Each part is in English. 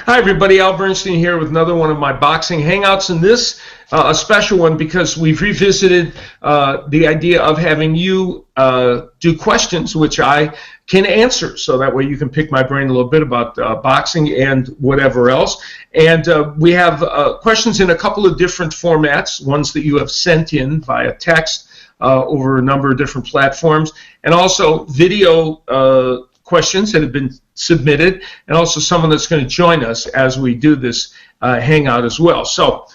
Hi, everybody. Al Bernstein here with another one of my boxing hangouts, and this a special one because we've revisited the idea of having you do questions which I can answer, so that way you can pick my brain a little bit about boxing and whatever else. And we have questions in a couple of different formats, ones that you have sent in via text over a number of different platforms, and also video questions that have been submitted, and also someone that's going to join us as we do this hangout as well. So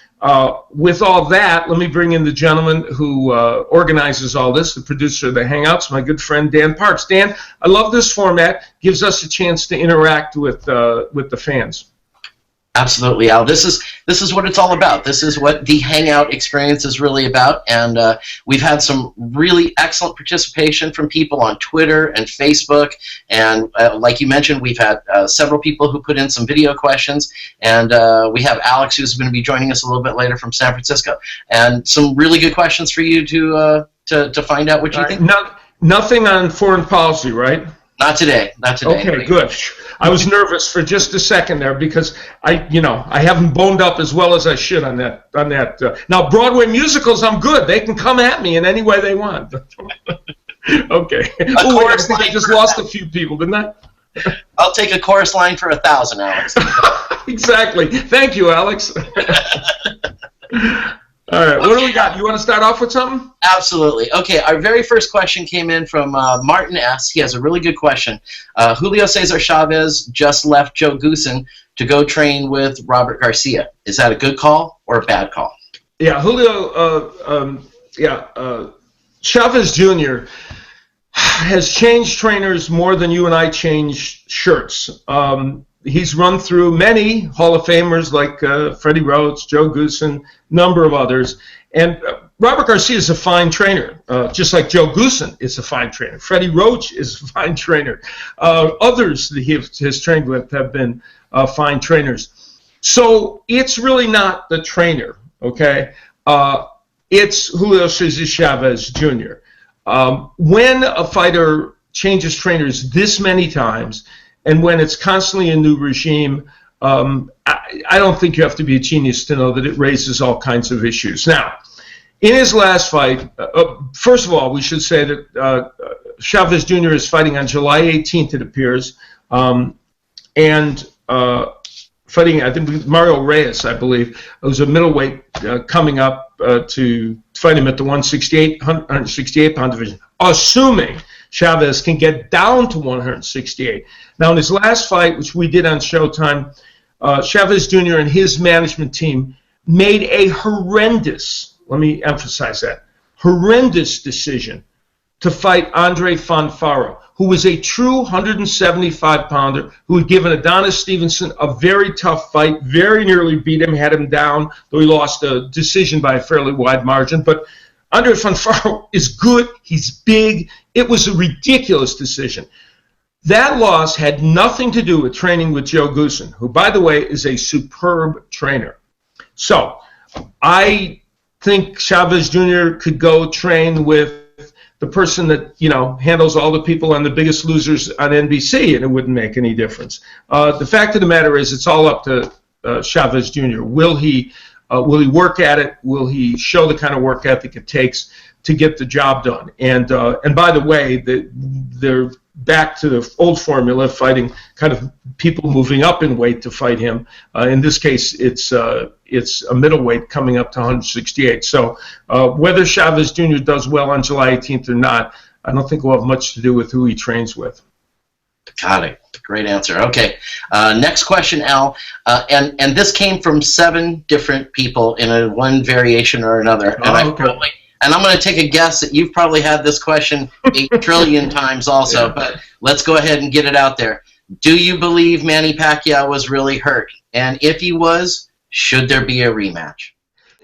with all that, let me bring in the gentleman who organizes all this, the producer of the hangouts, my good friend Dan Parks. Dan, I love this format. Gives us a chance to interact with the fans. Absolutely, Al. This is what it's all about. This is what the Hangout experience is really about, and we've had some really excellent participation from people on Twitter and Facebook, and like you mentioned, we've had several people who put in some video questions, and we have Alex, who's going to be joining us a little bit later from San Francisco, and some really good questions for you to find out what you think. Nothing on foreign policy, right? Not today. Not today. Okay, good. I was nervous for just a second there because I haven't boned up as well as I should on that. Now, Broadway musicals, I'm good. They can come at me in any way they want. Okay. Oh, I think I just lost a few people, didn't I? I'll take a chorus line for 1,000, Alex. Exactly. Thank you, Alex. All right, what do we got? You want to start off with something? Absolutely. Okay, our very first question came in from Martin S. He has a really good question. Julio Cesar Chavez just left Joe Goosen to go train with Robert Garcia. Is that a good call or a bad call? Yeah, Chavez Jr. has changed trainers more than you and I change shirts. He's run through many Hall of Famers like Freddie Rhodes, Joe Goosen, number of others. And Robert Garcia is a fine trainer, just like Joe Goosen is a fine trainer. Freddie Roach is a fine trainer. Others that he has trained with have been fine trainers. So it's really not the trainer, okay? It's Julio Cesar Chavez Jr. When a fighter changes trainers this many times, and when it's constantly a new regime, I don't think you have to be a genius to know that it raises all kinds of issues. Now, in his last fight, first of all, we should say that Chavez Jr. is fighting on July 18th, it appears, and fighting, I think, Mario Reyes, I believe, who's a middleweight coming up to fight him at the 168-pound division, assuming Chavez can get down to 168. Now, in his last fight, which we did on Showtime, Chavez Jr. and his management team made a horrendous, let me emphasize that, horrendous decision to fight Andre Fonfara, who was a true 175-pounder who had given Adonis Stevenson a very tough fight, very nearly beat him, had him down, though he lost a decision by a fairly wide margin. But Andre Fonfara is good. He's big. It was a ridiculous decision. That loss had nothing to do with training with Joe Goosen, who, by the way, is a superb trainer. So I think Chavez Jr. could go train with the person that, handles all the people on The Biggest Losers on NBC, and it wouldn't make any difference. The fact of the matter is it's all up to Chavez Jr. Will he work at it? Will he show the kind of work ethic it takes to get the job done? And by the way, they're back to the old formula, fighting kind of people moving up in weight to fight him. In this case, it's a middleweight coming up to 168. So whether Chavez Jr. does well on July 18th or not, I don't think will have much to do with who he trains with. Got it. Great answer. Okay. Next question, Al. And this came from 7 different people in one variation or another. And I'm going to take a guess that you've probably had this question 8 trillion times also, but let's go ahead and get it out there. Do you believe Manny Pacquiao was really hurt? And if he was, should there be a rematch?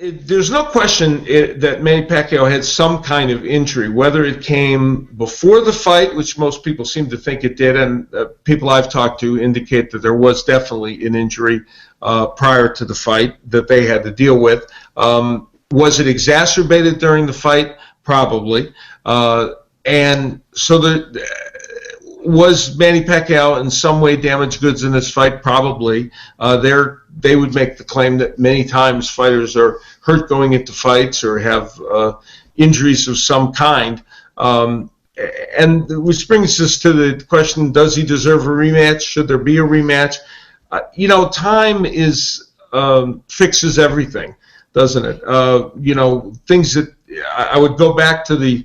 There's no question that Manny Pacquiao had some kind of injury, whether it came before the fight, which most people seem to think it did, and people I've talked to indicate that there was definitely an injury prior to the fight that they had to deal with. Was it exacerbated during the fight? Probably. And so Was Manny Pacquiao in some way damaged goods in this fight? Probably. They would make the claim that many times fighters are hurt going into fights or have injuries of some kind. And which brings us to the question, does he deserve a rematch? Should there be a rematch? Time fixes everything, doesn't it? Things that I would go back to the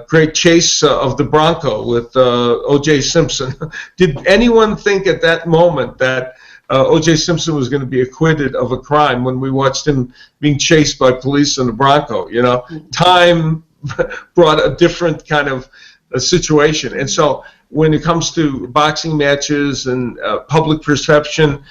great chase of the Bronco with O.J. Simpson. Did anyone think at that moment that O.J. Simpson was going to be acquitted of a crime when we watched him being chased by police in the Bronco? Time brought a different kind of a situation. And so when it comes to boxing matches and public perception,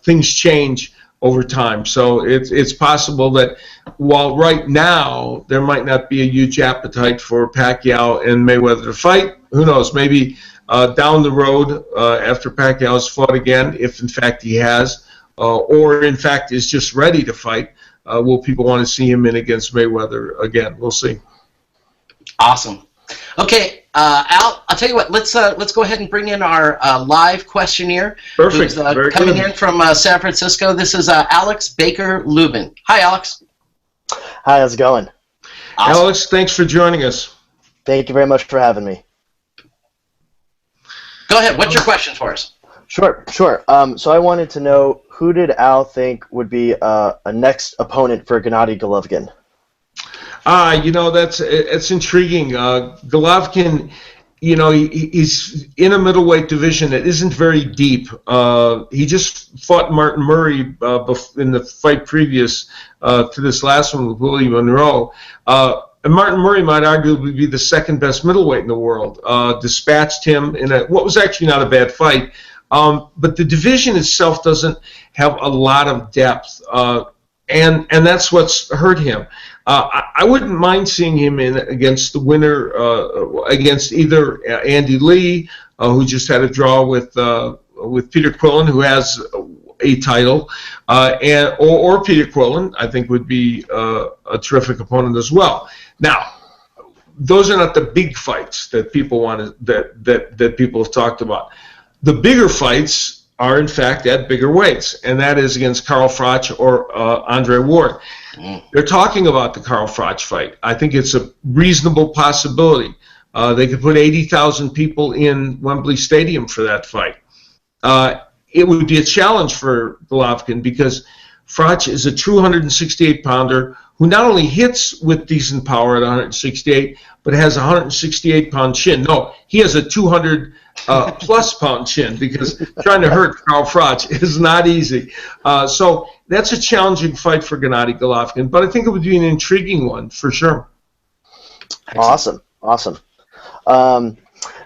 things change over time. So it's possible that while right now there might not be a huge appetite for Pacquiao and Mayweather to fight, who knows, maybe down the road after Pacquiao's fought again, if in fact he has, or in fact is just ready to fight, will people want to see him in against Mayweather again? We'll see. Awesome. Okay, Al, I'll tell you what. Let's go ahead and bring in our live questionnaire. Perfect. Who's coming in from San Francisco. This is Alex Baker Lubin. Hi, Alex. Hi, how's it going? Awesome. Alex, thanks for joining us. Thank you very much for having me. Go ahead. What's your question for us? Sure. So I wanted to know, who did Al think would be a next opponent for Gennady Golovkin? It's intriguing. Golovkin, he's in a middleweight division that isn't very deep. He just fought Martin Murray in the fight previous to this last one with Willie Monroe. And Martin Murray might arguably be the second best middleweight in the world. Dispatched him in what was actually not a bad fight. But the division itself doesn't have a lot of depth. And that's what's hurt him. I wouldn't mind seeing him in against the winner, against either Andy Lee, who just had a draw with Peter Quillen, who has a title, or Peter Quillen, I think would be a terrific opponent as well. Now, those are not the big fights that people want that people have talked about. The bigger fights are in fact at bigger weights, and that is against Carl Froch or Andre Ward. They're talking about the Carl Froch fight. I think it's a reasonable possibility. They could put 80,000 people in Wembley Stadium for that fight. It would be a challenge for Golovkin because Froch is a true 168-pounder who not only hits with decent power at 168, but has a 168-pound chin. No, he has a 200-plus pound chin, because trying to hurt Carl Froch is not easy. So that's a challenging fight for Gennady Golovkin, but I think it would be an intriguing one for sure. Awesome.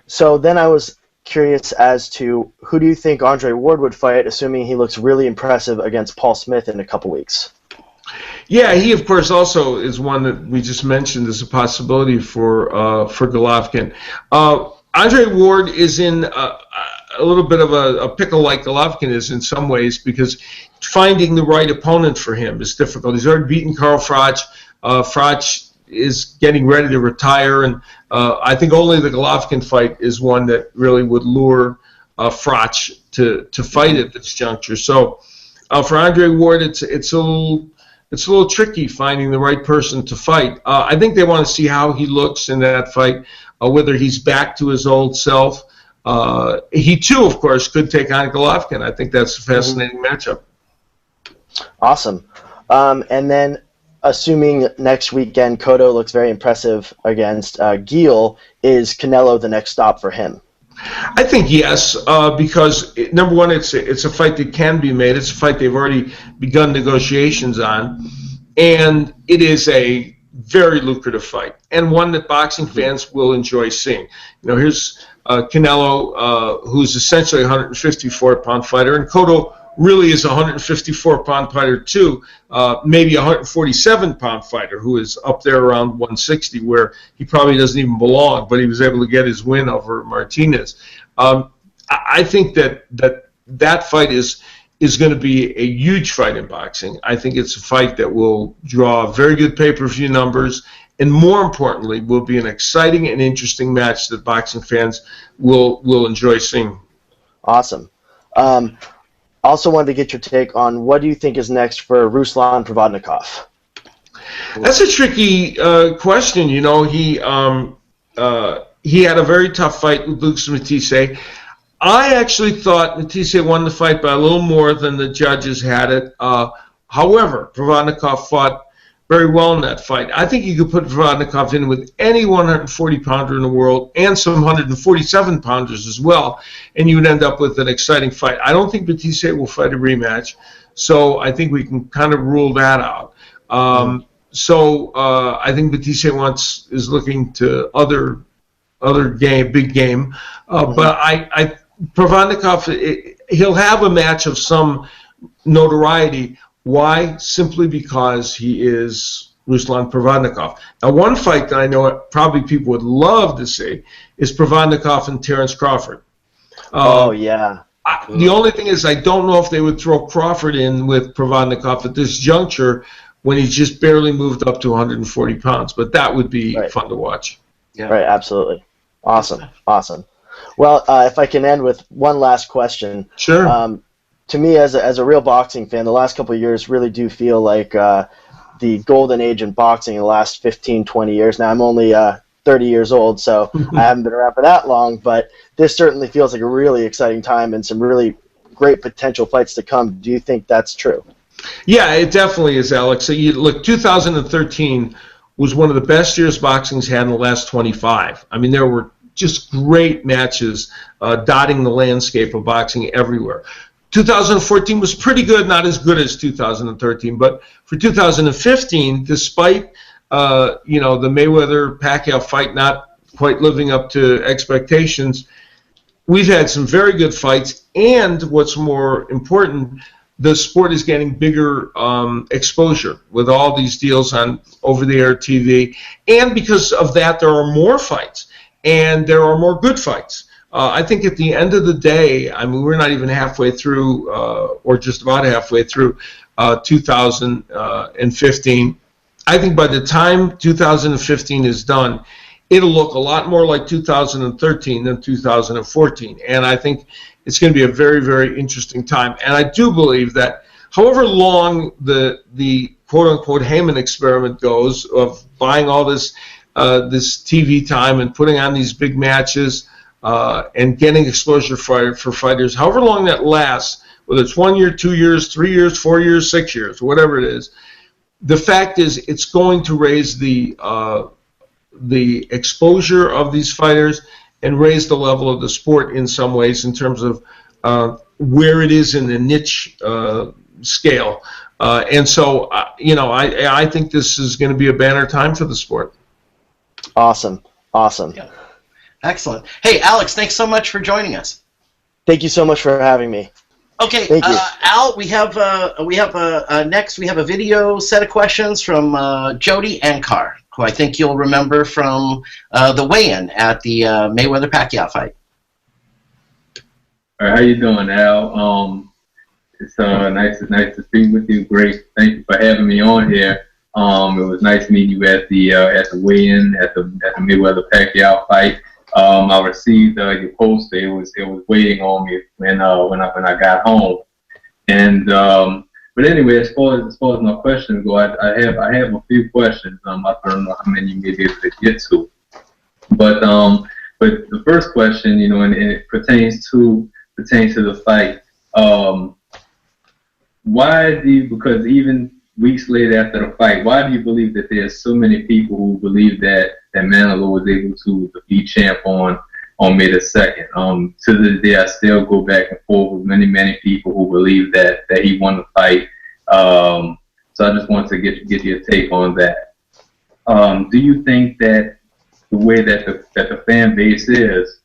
So then I was curious as to, who do you think Andre Ward would fight, assuming he looks really impressive against Paul Smith in a couple weeks? Yeah, he of course also is one that we just mentioned as a possibility for Golovkin. Andre Ward is in a little bit of a pickle like Golovkin is in some ways, because finding the right opponent for him is difficult. He's already beaten Carl Froch. Froch is getting ready to retire, and I think only the Golovkin fight is one that really would lure Froch to fight at this juncture. So for Andre Ward, it's a little tricky finding the right person to fight. I think they want to see how he looks in that fight, whether he's back to his old self. He too, of course, could take on Golovkin. I think that's a fascinating matchup. Awesome. And then, assuming next weekend Cotto looks very impressive against Gil, is Canelo the next stop for him? I think yes, because number one, it's a fight that can be made. It's a fight they've already begun negotiations on, and it is a very lucrative fight, and one that boxing fans will enjoy seeing. Here's Canelo, who's essentially a 154-pound fighter, and Cotto really is a 154-pound fighter too, maybe a 147-pound fighter who is up there around 160, where he probably doesn't even belong, but he was able to get his win over Martinez. I think that fight is going to be a huge fight in boxing. I think it's a fight that will draw very good pay-per-view numbers, and more importantly, will be an exciting and interesting match that boxing fans will enjoy seeing. Awesome. Also wanted to get your take on what do you think is next for Ruslan Provodnikov? That's a tricky question. You know, he had a very tough fight with Lucas Matisse. I actually thought Matisse won the fight by a little more than the judges had it. However, Provodnikov fought very well in that fight. I think you could put Provodnikov in with any 140-pounder in the world and some 147-pounders as well, and you would end up with an exciting fight. I don't think Matisse will fight a rematch, so I think we can kind of rule that out. So I think Matisse is looking to other big game, but Provodnikov, he'll have a match of some notoriety. Why? Simply because he is Ruslan Provodnikov. Now, one fight that I know probably people would love to see is Provodnikov and Terence Crawford. Oh, yeah. The only thing is I don't know if they would throw Crawford in with Provodnikov at this juncture when he's just barely moved up to 140 pounds, but that would be fun to watch. Yeah. Right, absolutely. Awesome. Well, if I can end with one last question. Sure. To me, as a real boxing fan, the last couple of years really do feel like the golden age in boxing in the last 15, 20 years. Now, I'm only 30 years old, so I haven't been around for that long, but this certainly feels like a really exciting time and some really great potential fights to come. Do you think that's true? Yeah, it definitely is, Alex. So look, 2013 was one of the best years boxing's had in the last 25. I mean, there were just great matches dotting the landscape of boxing everywhere. 2014 was pretty good, not as good as 2013, but for 2015, despite the Mayweather-Pacquiao fight not quite living up to expectations, we've had some very good fights, and what's more important, the sport is getting bigger exposure with all these deals on over-the-air TV, and because of that, there are more fights, and there are more good fights. I think at the end of the day, I mean, we're not even halfway through, or just about halfway through 2015. I think by the time 2015 is done, it'll look a lot more like 2013 than 2014. And I think it's going to be a very, very interesting time. And I do believe that however long the quote-unquote Heyman experiment goes of buying all this TV time and putting on these big matches, and getting exposure for fighters, however long that lasts, whether it's 1 year, 2 years, 3 years, 4 years, 6 years, whatever it is, the fact is it's going to raise the exposure of these fighters and raise the level of the sport in some ways in terms of where it is in the niche scale. And so, I think this is going to be a banner time for the sport. Awesome. Yeah. Excellent. Hey, Alex, thanks so much for joining us. Thank you so much for having me. Okay, Thank you. Al, next we have a video set of questions from Jody Ankar, who I think you'll remember from the weigh-in at the Mayweather-Pacquiao fight. All right, how you doing, Al? It's nice to speak with you. Great, thank you for having me on here. It was nice meeting you at the weigh-in at the Mayweather-Pacquiao fight. I received your post. It was waiting on me when I got home. And but anyway, as far as my questions go, I have a few questions. I don't know how many you may be able to get to. But the first question, and it pertains to the fight. Because even weeks later after the fight, why do you believe that there's so many people who believe that Canelo was able to defeat Champ on May the 2nd? To this day, I still go back and forth with many people who believe that he won the fight. So I just want to get your take on that. Do you think that the way that the fan base is,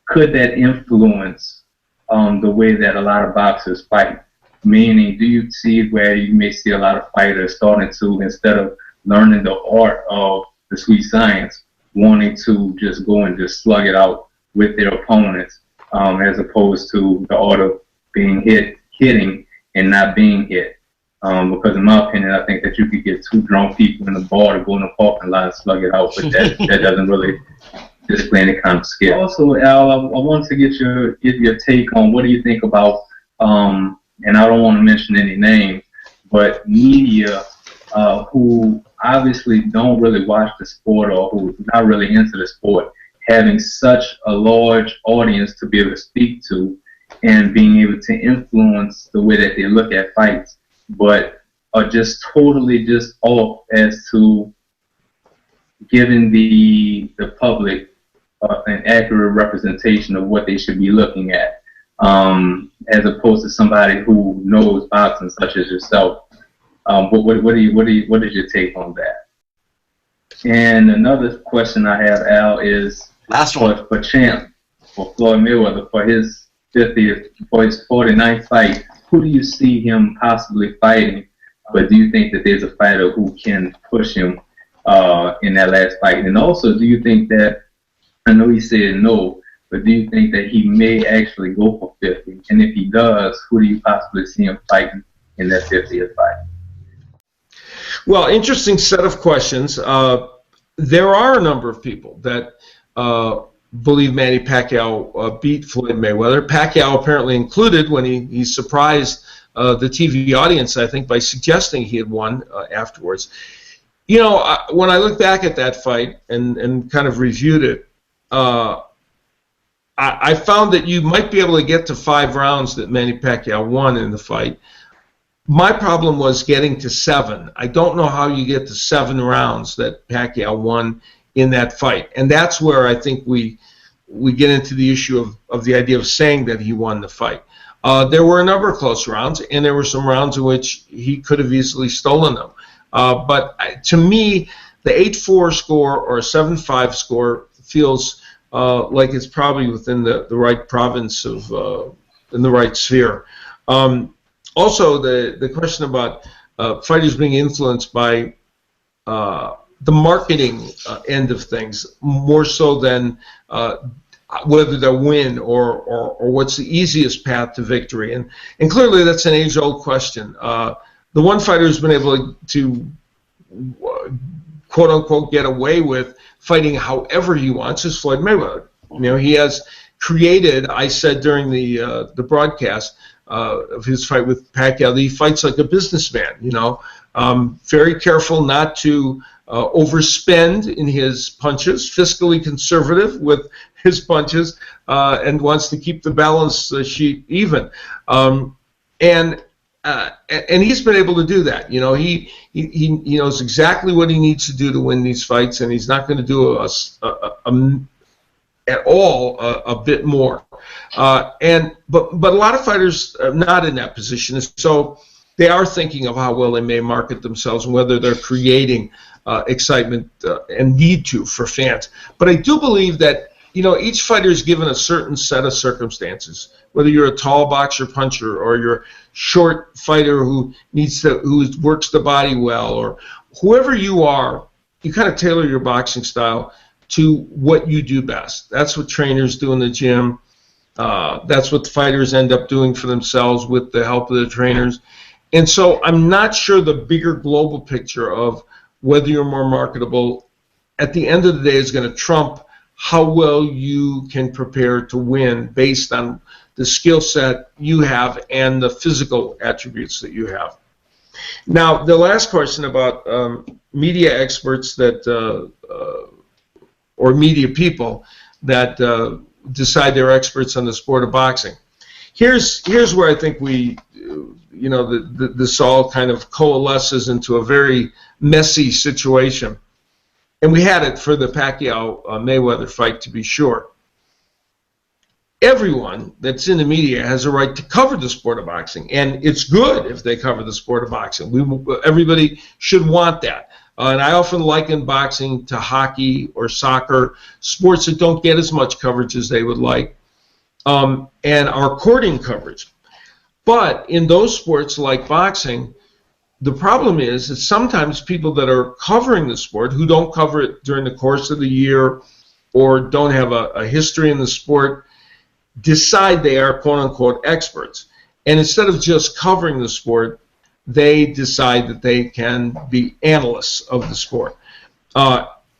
could that influence the way that a lot of boxers fight? Meaning, do you see where you may see a lot of fighters starting to, instead of learning the art of the sweet science, wanting to just go and just slug it out with their opponents, as opposed to the art of hitting and not being hit? Because in my opinion, I think that you could get two drunk people in the bar to go in the parking lot and slug it out, but that doesn't really display any kind of skill. Also, Al, I wanted to get your take on what do you think about, and I don't want to mention any names, but media who obviously don't really watch the sport or who's not really into the sport, having such a large audience to be able to speak to and being able to influence the way that they look at fights, but are just totally just off as to giving the public an accurate representation of what they should be looking at, as opposed to somebody who knows boxing, such as yourself. What is your take on that? And another question I have, Al, is last one for Champ, for Floyd Mayweather, for his 49th fight. Who do you see him possibly fighting? But do you think that there's a fighter who can push him in that last fight? And also, do you think that, I know he said no, but do you think that he may actually go for 50? And if he does, who do you possibly see him fighting in that 50th fight? Well, interesting set of questions. There are a number of people that believe Manny Pacquiao beat Floyd Mayweather. Pacquiao apparently included when he surprised the TV audience, I think, by suggesting he had won afterwards. You know, when I look back at that fight and kind of reviewed it, I found that you might be able to get to 5 rounds that Manny Pacquiao won in the fight. My problem was getting to 7. I don't know how you get to 7 rounds that Pacquiao won in that fight. And that's where I think we get into the issue of the idea of saying that he won the fight. There were a number of close rounds, and there were some rounds in which he could have easily stolen them. But to me, the 8-4 score or 7-5 score feels like it's probably within the right province of, in the right sphere. Also, the question about fighters being influenced by the marketing end of things, more so than whether they'll win or what's the easiest path to victory. And clearly that's an age-old question. The one fighter who's been able to quote-unquote get away with fighting however he wants is Floyd Mayweather. You know, he has created, I said during the broadcast of his fight with Pacquiao, that he fights like a businessman, you know, very careful not to overspend in his punches, fiscally conservative with his punches, and wants to keep the balance sheet even. And he's been able to do that. You know, he knows exactly what he needs to do to win these fights, and he's not going to do at all a bit more. But a lot of fighters are not in that position, so they are thinking of how well they may market themselves and whether they're creating excitement and need to for fans. But I do believe that, you know, each fighter is given a certain set of circumstances. Whether you're a tall boxer puncher or you're a short fighter who works the body well, or whoever you are, you kind of tailor your boxing style to what you do best. That's what trainers do in the gym. That's what the fighters end up doing for themselves with the help of the trainers. And so I'm not sure the bigger global picture of whether you're more marketable at the end of the day is going to trump how well you can prepare to win based on the skill set you have and the physical attributes that you have. Now, the last question about media experts that or media people that decide they're experts on the sport of boxing. Here's where I think we, you know, this all kind of coalesces into a very messy situation. And we had it for the Pacquiao-Mayweather fight, to be sure. Everyone that's in the media has a right to cover the sport of boxing, and it's good if they cover the sport of boxing. Everybody should want that. And I often liken boxing to hockey or soccer, sports that don't get as much coverage as they would like, and are courting coverage. But in those sports like boxing, the problem is that sometimes people that are covering the sport, who don't cover it during the course of the year or don't have a history in the sport, decide they are quote-unquote experts. And instead of just covering the sport, they decide that they can be analysts of the sport.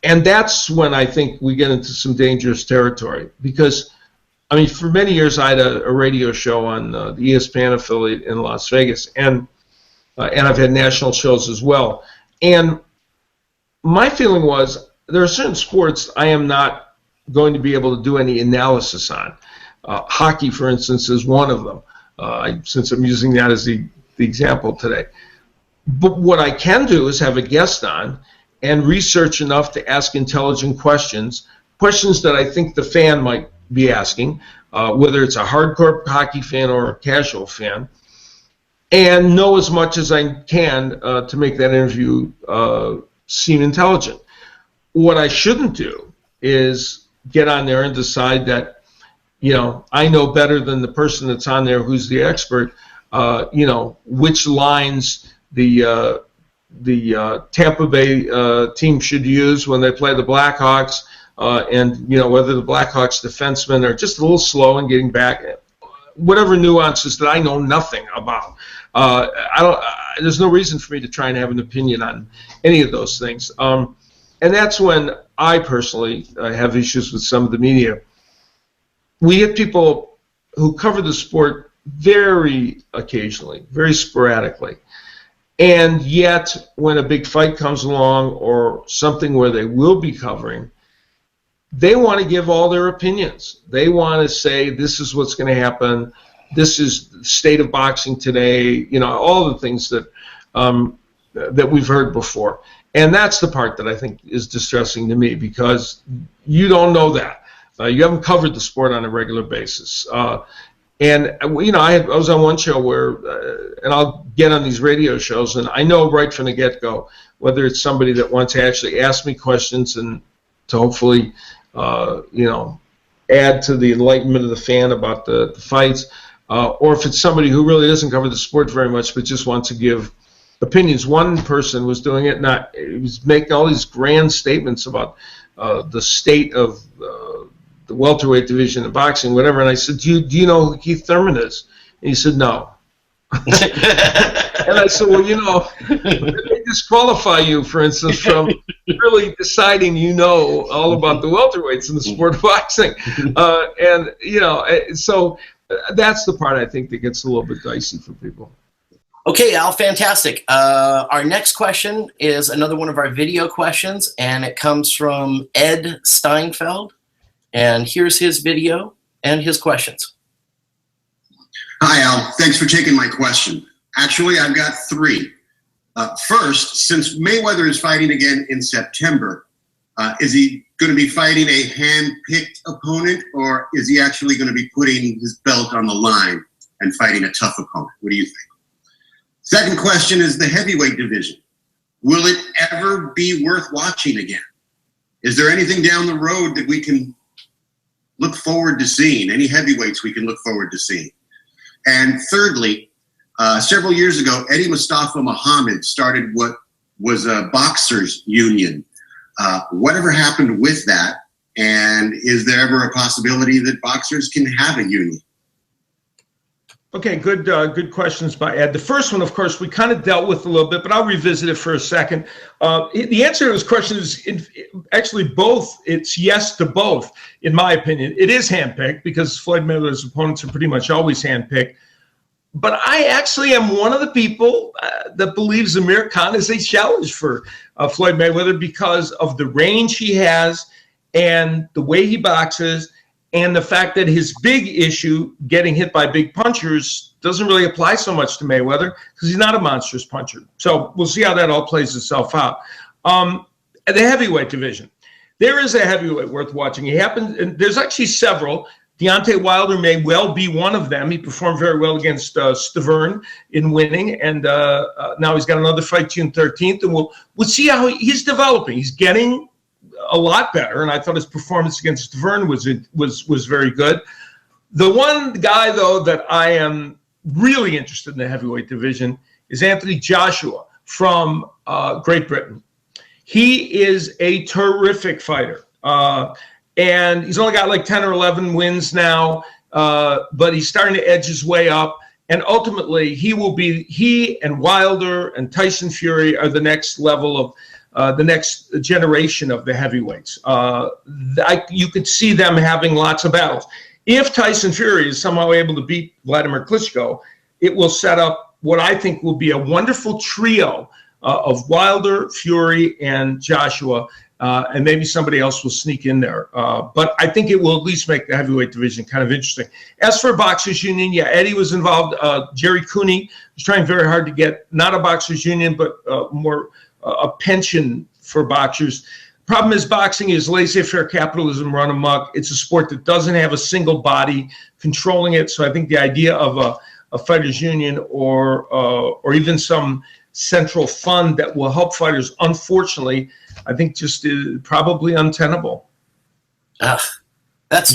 And that's when I think we get into some dangerous territory. Because, I mean, for many years I had a radio show on the ESPN affiliate in Las Vegas, and I've had national shows as well. And my feeling was there are certain sports I am not going to be able to do any analysis on. Hockey, for instance, is one of them, since I'm using that as the example today. But what I can do is have a guest on and research enough to ask intelligent questions that I think the fan might be asking, whether it's a hardcore hockey fan or a casual fan, and know as much as I can to make that interview seem intelligent. What I shouldn't do is get on there and decide that, I know better than the person that's on there who's the expert, which lines the Tampa Bay team should use when they play the Blackhawks, and whether the Blackhawks defensemen are just a little slow in getting back, whatever nuances that I know nothing about. There's no reason for me to try and have an opinion on any of those things. And that's when I personally have issues with some of the media. We get people who cover the sport very occasionally, very sporadically. And yet, when a big fight comes along or something where they will be covering, they want to give all their opinions. They want to say, this is what's going to happen. This is the state of boxing today. All the things that we've heard before. And that's the part that I think is distressing to me, because you don't know that. You haven't covered the sport on a regular basis. And I was on one show where, and I'll get on these radio shows, and I know right from the get-go whether it's somebody that wants to actually ask me questions and to hopefully, add to the enlightenment of the fan about the fights, or if it's somebody who really doesn't cover the sport very much but just wants to give opinions. One person was doing it, he was making all these grand statements about the state of the welterweight division of boxing, whatever. And I said, do you know who Keith Thurman is? And he said, no. And I said, well, they disqualify you, for instance, from really deciding all about the welterweights in the sport of boxing. So that's the part I think that gets a little bit dicey for people. Okay, Al, fantastic. Our next question is another one of our video questions, and it comes from Ed Steinfeld. And here's his video and his questions. Hi, Al. Thanks for taking my question. Actually, I've got three. First, since Mayweather is fighting again in September, is he going to be fighting a hand-picked opponent, or is he actually going to be putting his belt on the line and fighting a tough opponent? What do you think? Second question is the heavyweight division. Will it ever be worth watching again? Is there anything down the road that we can look forward to seeing? Any heavyweights we can look forward to seeing? And thirdly, several years ago, Eddie Mustafa Muhammad started what was a boxers union. Whatever happened with that? And is there ever a possibility that boxers can have a union? Okay, good questions by Ed. The first one, of course, we kind of dealt with a little bit, but I'll revisit it for a second. The answer to this question is actually both. It's yes to both, in my opinion. It is handpicked because Floyd Mayweather's opponents are pretty much always handpicked. But I actually am one of the people that believes Amir Khan is a challenge for Floyd Mayweather because of the range he has and the way he boxes, and the fact that his big issue, getting hit by big punchers, doesn't really apply so much to Mayweather because he's not a monstrous puncher. So we'll see how that all plays itself out. At the heavyweight division, there is a heavyweight worth watching. And there's actually several. Deontay Wilder may well be one of them. He performed very well against Stavern in winning, and now he's got another fight June 13th, and we'll see how he's developing. He's getting a lot better, and I thought his performance against Stavern was very good. The one guy, though, that I am really interested in the heavyweight division is Anthony Joshua from Great Britain. He is a terrific fighter, and he's only got like 10 or 11 wins now, but he's starting to edge his way up. And ultimately, he and Wilder and Tyson Fury are the next level of the next generation of the heavyweights. You could see them having lots of battles. If Tyson Fury is somehow able to beat Vladimir Klitschko, it will set up what I think will be a wonderful trio of Wilder, Fury, and Joshua, and maybe somebody else will sneak in there. But I think it will at least make the heavyweight division kind of interesting. As for Boxers Union, yeah, Eddie was involved. Jerry Cooney was trying very hard to get not a Boxers Union, but more a pension for boxers. Problem is, boxing is laissez-faire capitalism run amok. It's a sport that doesn't have a single body controlling it. So I think the idea of a fighters union or even some central fund that will help fighters, unfortunately, I think just is probably untenable. That's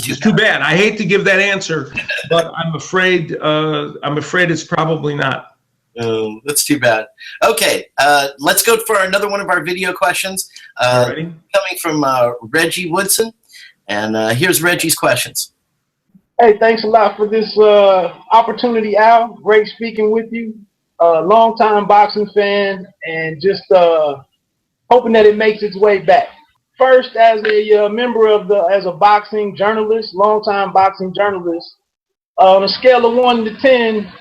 too bad. I hate to give that answer, but I'm afraid it's probably not. Oh, that's too bad. Okay, let's go for another one of our video questions. Coming from Reggie Woodson, and here's Reggie's questions. Hey, thanks a lot for this opportunity, Al. Great speaking with you. Long-time boxing fan, and just hoping that it makes its way back. First, as a member of as a boxing journalist, long-time boxing journalist, on a scale of 1 to 10,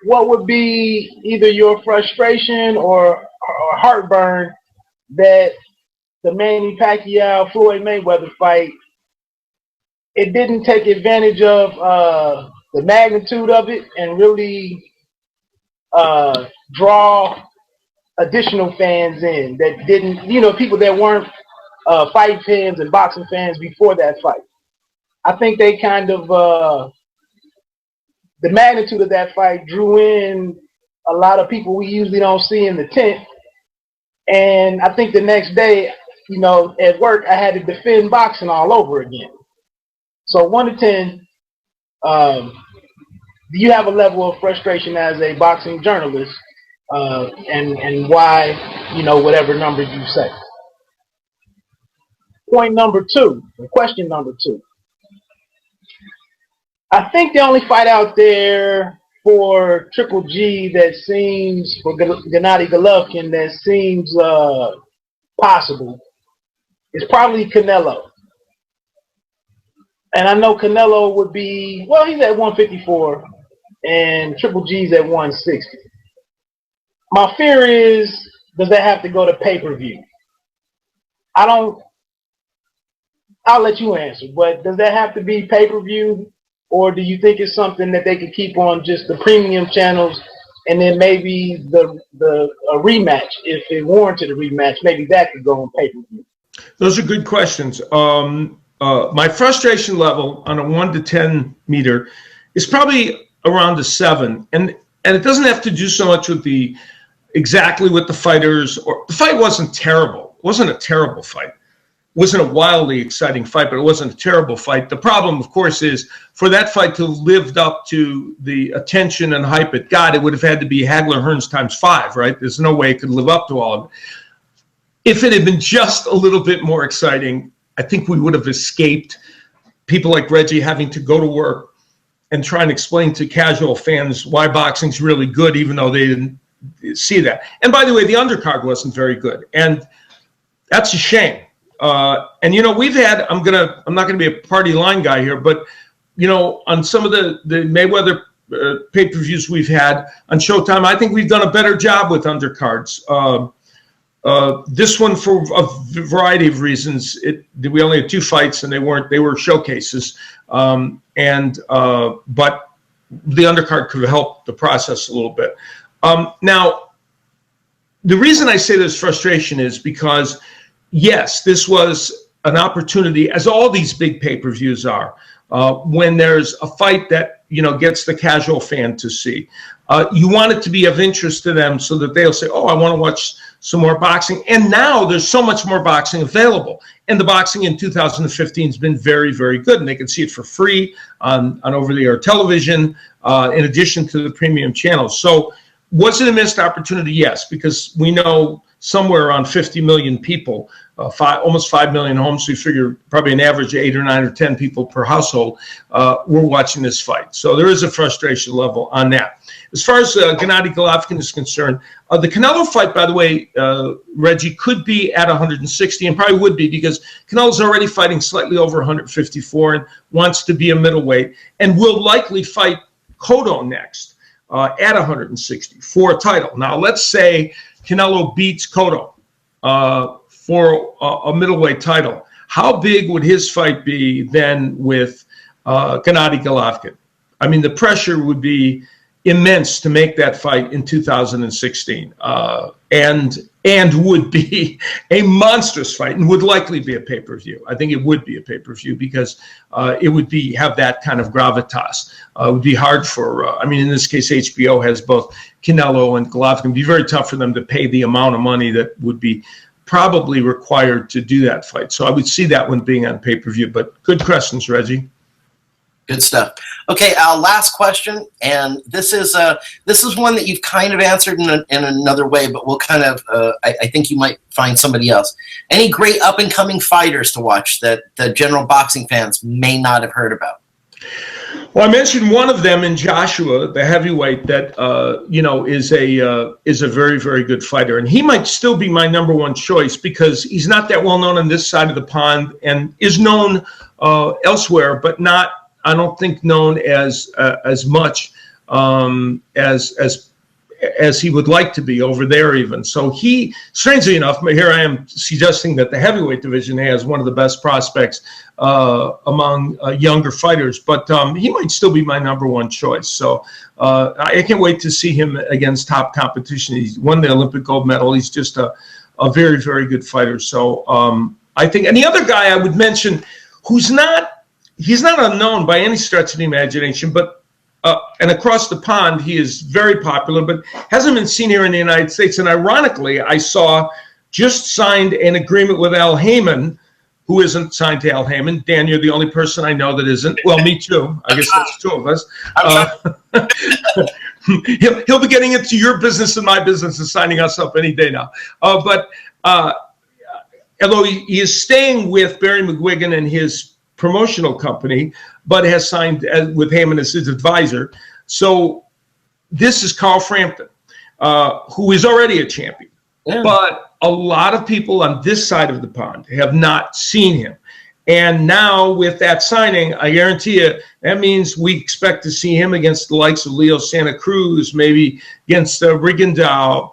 what would be either your frustration or heartburn that the Manny Pacquiao Floyd Mayweather fight, it didn't take advantage of the magnitude of it and really draw additional fans in that didn't, people that weren't fight fans and boxing fans before that fight. I think they kind of the magnitude of that fight drew in a lot of people we usually don't see in the tent. And I think the next day, at work, I had to defend boxing all over again. So 1 to 10, do you have a level of frustration as a boxing journalist, and why, whatever number you say? Question number two. I think the only fight out there for Triple G that seems, for Gennady Golovkin, that seems possible is probably Canelo. And I know Canelo would be, well, he's at 154 and Triple G's at 160. My fear is, does that have to go to pay-per-view? I'll let you answer, but does that have to be pay-per-view? Or do you think it's something that they could keep on just the premium channels, and then maybe a rematch, if it warranted a rematch, maybe that could go on pay-per-view? Those are good questions. My frustration level on a 1 to 10 meter is probably around a 7, and it doesn't have to do so much with exactly with the fighters. Or the fight wasn't terrible. It wasn't a terrible fight. It wasn't a wildly exciting fight, but it wasn't a terrible fight. The problem, of course, is for that fight to have lived up to the attention and hype it got, it would have had to be Hagler-Hearns times 5, right? There's no way it could live up to all of it. If it had been just a little bit more exciting, I think we would have escaped people like Reggie having to go to work and try and explain to casual fans why boxing's really good, even though they didn't see that. And by the way, the undercard wasn't very good, and that's a shame. And we've had, I'm not gonna be a party line guy here, but on some of the Mayweather pay-per-views we've had on Showtime, I think we've done a better job with undercards. This one, for a variety of reasons, we only had 2 fights, and they were showcases. But the undercard could have helped the process a little bit. Now, the reason I say there's frustration is because, yes, this was an opportunity, as all these big pay-per-views are, when there's a fight that gets the casual fan to see. You want it to be of interest to them so that they'll say, oh, I want to watch some more boxing. And now there's so much more boxing available. And the boxing in 2015 has been very, very good. And they can see it for free on over-the-air television, in addition to the premium channels. So Was it a missed opportunity? Yes, because we know somewhere around 50 million people, almost 5 million homes, so you figure probably an average of 8 or 9 or 10 people per household were watching this fight. So there is a frustration level on that. As far as Gennady Golovkin is concerned, the Canelo fight, by the way, Reggie, could be at 160 and probably would be because Canelo's already fighting slightly over 154 and wants to be a middleweight and will likely fight Cotto next. At 160 for a title. Now, let's say Canelo beats Cotto for a middleweight title. How big would his fight be then with Gennady Golovkin? I mean, the pressure would be immense to make that fight in 2016, and would be a monstrous fight and would likely be a pay-per-view. I think it would be a pay-per-view because it would have that kind of gravitas. It would be hard for, in this case, HBO has both Canelo and Golovkin. It would be very tough for them to pay the amount of money that would be probably required to do that fight. So I would see that one being on pay-per-view. But good questions, Reggie. Good stuff. Okay, last question, and this is one that you've kind of answered in another way, but we'll kind of I think you might find somebody else. Any great up and coming fighters to watch that the general boxing fans may not have heard about? Well, I mentioned one of them in Joshua, the heavyweight, that is a very, very good fighter, and he might still be my number one choice because he's not that well known on this side of the pond and is known elsewhere, but not, I don't think, known as much as he would like to be over there even. So he, strangely enough, here I am suggesting that the heavyweight division has one of the best prospects among younger fighters, but he might still be my number one choice. So I can't wait to see him against top competition. He's won the Olympic gold medal. He's just a very, very good fighter. So I think, and the other guy I would mention he's not unknown by any stretch of the imagination, but and across the pond, he is very popular, but hasn't been seen here in the United States. And ironically, I saw just signed an agreement with Al Heyman, who isn't signed to Al Heyman. Dan, you're the only person I know that isn't. Well, me too. I guess that's two of us. He'll be getting into your business and my business and signing us up any day now. But although he is staying with Barry McGuigan and his promotional company, but has signed with Heyman as his advisor. So this is Carl Frampton, who is already a champion. Yeah. But a lot of people on this side of the pond have not seen him. And now with that signing, I guarantee you, that means we expect to see him against the likes of Leo Santa Cruz, maybe against Rigondeaux,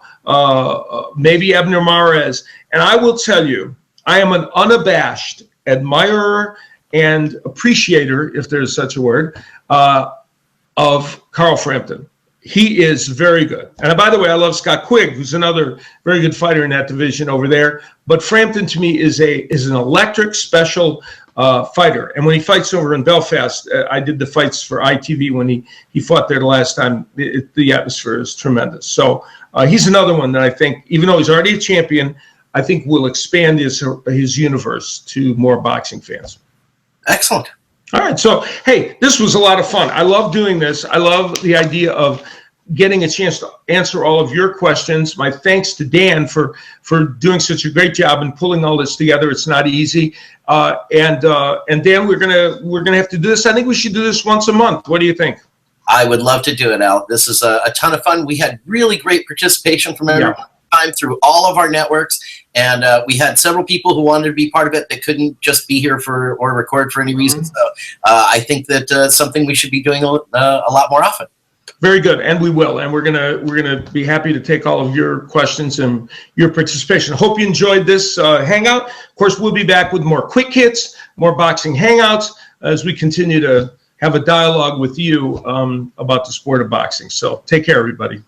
maybe Abner Mares. And I will tell you, I am an unabashed admirer and appreciator, if there's such a word, of Carl Frampton. He is very good. And by the way, I love Scott Quigg, who's another very good fighter in that division over there. But Frampton, to me, is an electric, special fighter. And when he fights over in Belfast, I did the fights for ITV when he fought there the last time. The atmosphere is tremendous. So he's another one that I think, even though he's already a champion, I think will expand his universe to more boxing fans. Excellent. All right. So, hey, this was a lot of fun. I love doing this. I love the idea of getting a chance to answer all of your questions. My thanks to Dan for doing such a great job in pulling all this together. It's not easy. And Dan, we're gonna have to do this. I think we should do this once a month. What do you think? I would love to do it, Al. This is a ton of fun. We had really great participation from everyone. Yeah. Time through all of our networks, and we had several people who wanted to be part of it that couldn't just be here or record for any reason. So I think that something we should be doing a lot more often. Very good, and we will, and we're gonna be happy to take all of your questions and your participation. Hope you enjoyed this hangout. Of course, we'll be back with more quick hits, more boxing hangouts as we continue to have a dialogue with you about the sport of boxing. So take care, everybody.